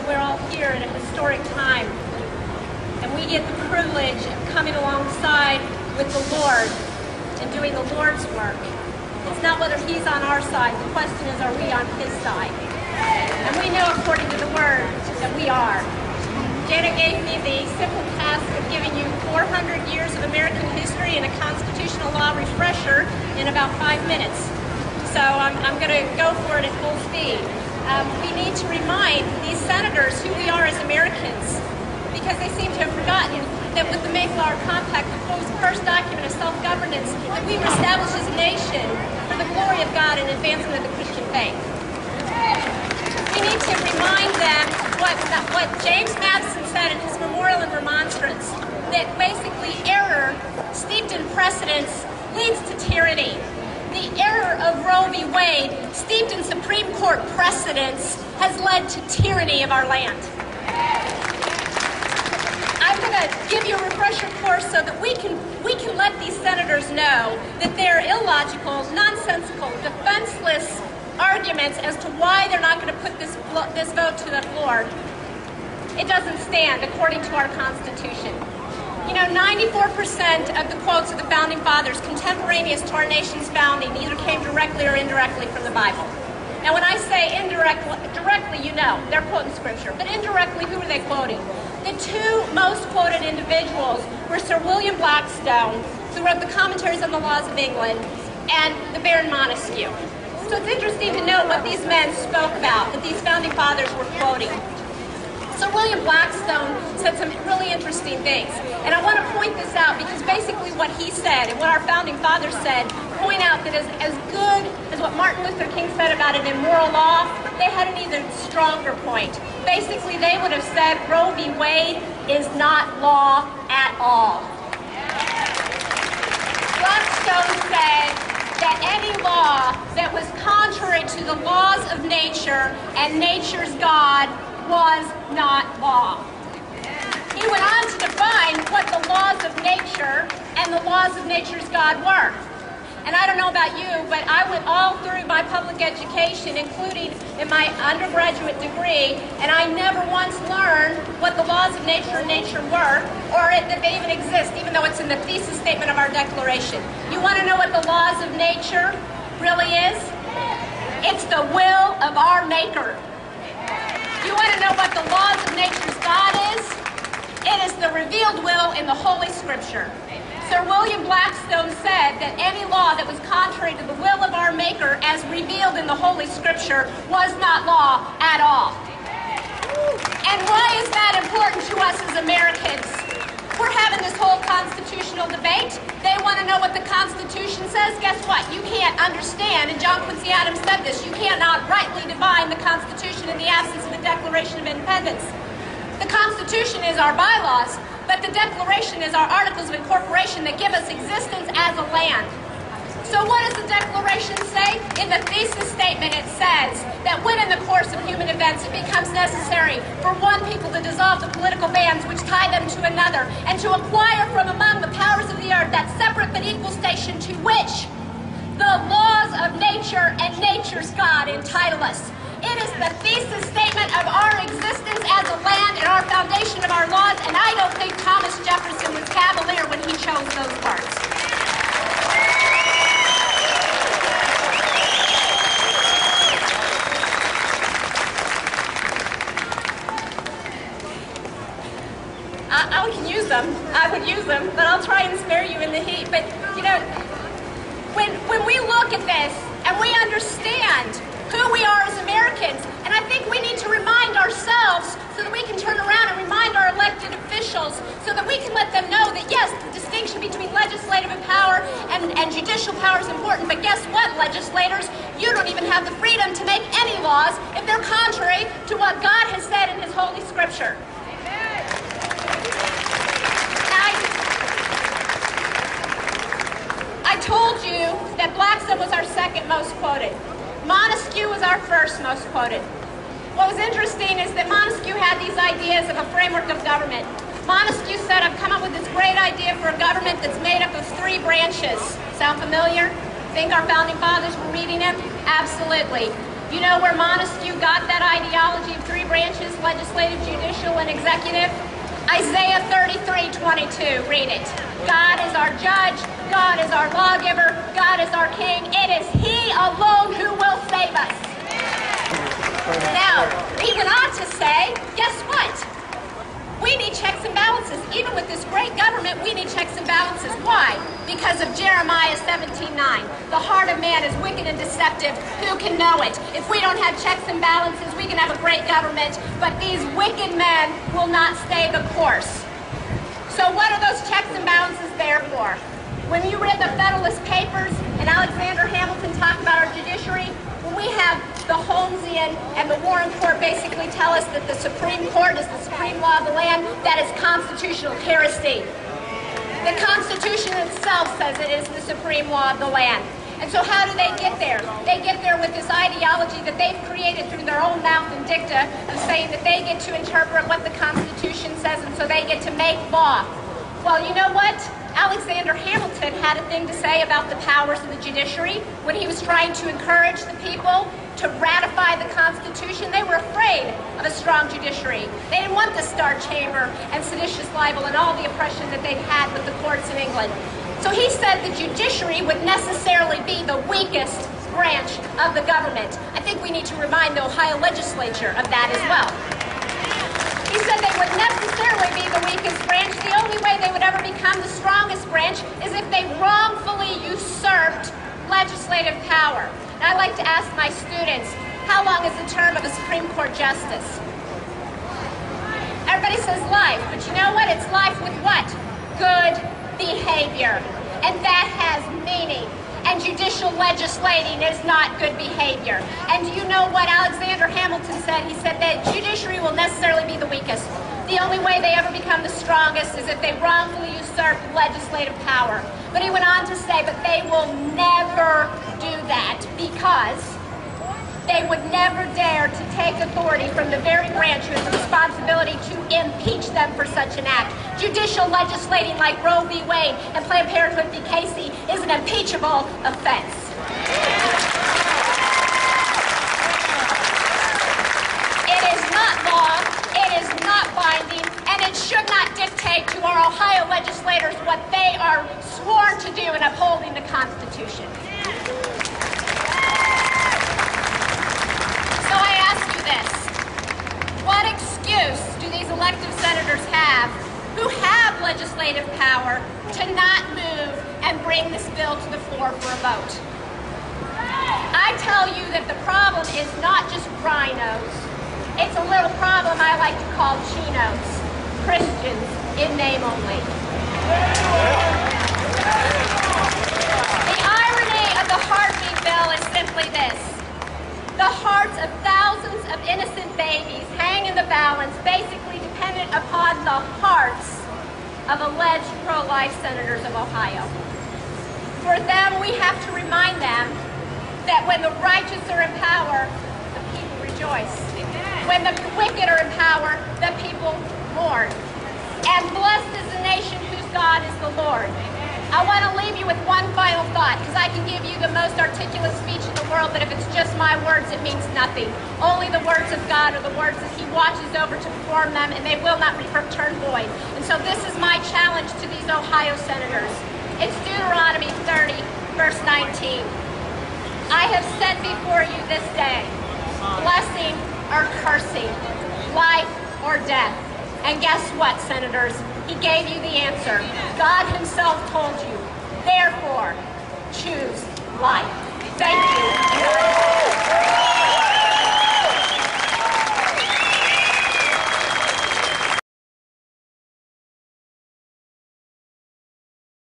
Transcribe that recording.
we're all here at a historic time, and we get the privilege of coming alongside with the Lord and doing the Lord's work. It's not whether He's on our side. The question is, are we on His side? And we know, according to the Word, that we are. Janet gave me the simple task of giving you 400 years of American history and a constitutional law refresher in about 5 minutes. So I'm going to go for it at full speed. We need to remind these senators who we are as Americans, because they seem to have forgotten that with the Mayflower Compact, the first document of self-governance, that we were established as a nation for the glory of God and advancement of the Christian faith. We need to remind them what James Madison said in his memorial and remonstrance, that basically error steeped in precedence leads to tyranny. The error of Roe v. Wade, steeped in Supreme Court precedents, has led to tyranny of our land. I'm going to give you a refresher course so that we can let these senators know that they're illogical, nonsensical, defenseless arguments as to why they're not going to put this vote to the floor. It doesn't stand according to our Constitution. 94% of the quotes of the Founding Fathers contemporaneous to our nation's founding either came directly or indirectly from the Bible. Now, when I say directly, they're quoting Scripture. But indirectly, who are they quoting? The two most quoted individuals were Sir William Blackstone, who wrote the Commentaries on the Laws of England, and the Baron Montesquieu. So it's interesting to note what these men spoke about, that these Founding Fathers were quoting. Sir William Blackstone said some really interesting things. And I want to point this out because basically what he said and what our Founding Fathers said point out that as good as what Martin Luther King said about an immoral law, they had an even stronger point. Basically, they would have said Roe v. Wade is not law at all. Blackstone said that any law that was contrary to the laws of nature and nature's God was not law. He went on to define what the laws of nature and the laws of nature's God were. And I don't know about you, but I went all through my public education, including in my undergraduate degree, and I never once learned what the laws of nature and nature were, or that they even exist, even though it's in the thesis statement of our Declaration. You want to know what the laws of nature really is? It's the will of our Maker. You want to know what the laws of nature's God is? It is the revealed will in the Holy Scripture. Sir William Blackstone said that any law that was contrary to the will of our Maker as revealed in the Holy Scripture was not law at all. And why is that important to us as Americans? We're having this whole constitutional debate. They want to know what the Constitution says. Guess what? You can't understand, and John Quincy Adams said this, you cannot rightly define the Constitution in the absence of the Declaration of Independence. The Constitution is our bylaws, but the Declaration is our Articles of Incorporation that give us existence as a land. So what does the Declaration say? In the thesis statement it says that when in the course of human events it becomes necessary for one people to dissolve the political bands which tie them to another and to acquire from among the powers of the earth that separate but equal station to which the laws of nature and nature's God entitle us. It is the thesis statement of our existence as a land and our foundation of our laws, and I don't think Thomas Jefferson was cavalier when he chose those words. I can use them. I would use them, but I'll try and spare you in the heat. But, when we look at this and we understand who we are as Americans, and I think we need to remind ourselves so that we can turn around and remind our elected officials so that we can let them know that, yes, the distinction between legislative power and judicial power is important, but guess what, legislators? You don't even have the freedom to make any laws if they're contrary to what God has said in His Holy Scripture. I told you that Blackstone was our second most quoted. Montesquieu was our first most quoted. What was interesting is that Montesquieu had these ideas of a framework of government. Montesquieu said, I've come up with this great idea for a government that's made up of 3 branches. Sound familiar? Think our Founding Fathers were reading it? Absolutely. You know where Montesquieu got that ideology of three branches, legislative, judicial, and executive? Isaiah 33:22, read it. God is our judge, God is our lawgiver, God is our king. It is He alone who will save us. Now, he went on to say, guess what? We need checks and balances. Even with this great government, we need checks and balances. Why? Because of Jeremiah 17:9. The heart of man is wicked and deceptive. Who can know it? If we don't have checks and balances, we can have a great government, but these wicked men will not stay the course. So what are those checks and balances there for? When you read the Federalist Papers and Alexander Hamilton talked about our judiciary, when we have the Holmesian and the Warren Court basically tell us that the Supreme Court is the supreme law of the land, that is constitutional heresy. The Constitution itself says it is the supreme law of the land. And so how do they get there? They get there with this ideology that they've created through their own mouth and dicta of saying that they get to interpret what the Constitution says, and so they get to make law. Well, you know what? Alexander Hamilton had a thing to say about the powers of the judiciary when he was trying to encourage the people to ratify the Constitution. They were afraid of a strong judiciary. They didn't want the Star Chamber and seditious libel and all the oppression that they've had with the courts in England. So he said the judiciary would necessarily be the weakest branch of the government. I think we need to remind the Ohio legislature of that as well. He said they would necessarily be the weakest branch. The only way they would ever become the strongest branch is if they wrongfully usurped legislative power. And I like to ask my students, how long is the term of a Supreme Court justice? Everybody says life, but you know what? It's life with what? Good behavior. And that has meaning. And judicial legislating is not good behavior. And do you know what Alexander Hamilton said? He said that judiciary will necessarily be the weakest. The only way they ever become the strongest is if they wrongfully usurp legislative power. But he went on to say, but they will never do that because they would never dare to take authority from the very branch who has the responsibility to impeach them for such an act. Judicial legislating like Roe v. Wade and Planned Parenthood v. Casey is an impeachable offense. It is not law, it is not binding, and it should not dictate to our Ohio legislators what they are sworn to do in upholding the Constitution. So I ask you this, what excuse do these elected senators have who have legislative power to not move and bring this bill to the floor for a vote? I tell you that the problem is not just rhinos. It's a little problem I like to call chinos, Christians in name only. The irony of the heartbeat bill is simply this. The hearts of thousands of innocent babies hang in the balance, basically dependent upon the hearts of alleged pro-life senators of Ohio. For them, we have to remind them that when the righteous are in power, the people rejoice. When the wicked are in power, the people mourn. And blessed is the nation whose God is the Lord. I want to leave you with one final thought, because I can give you the most articulate speech in the world, but if it's just my words, it means nothing. Only the words of God are the words that He watches over to perform them, and they will not return void. And so this is my challenge to these Ohio senators. It's Deuteronomy 30, verse 19. I have set before you this day, blessing or cursing, life or death. And guess what, senators? He gave you the answer. God Himself told you. Therefore, choose life. Thank you.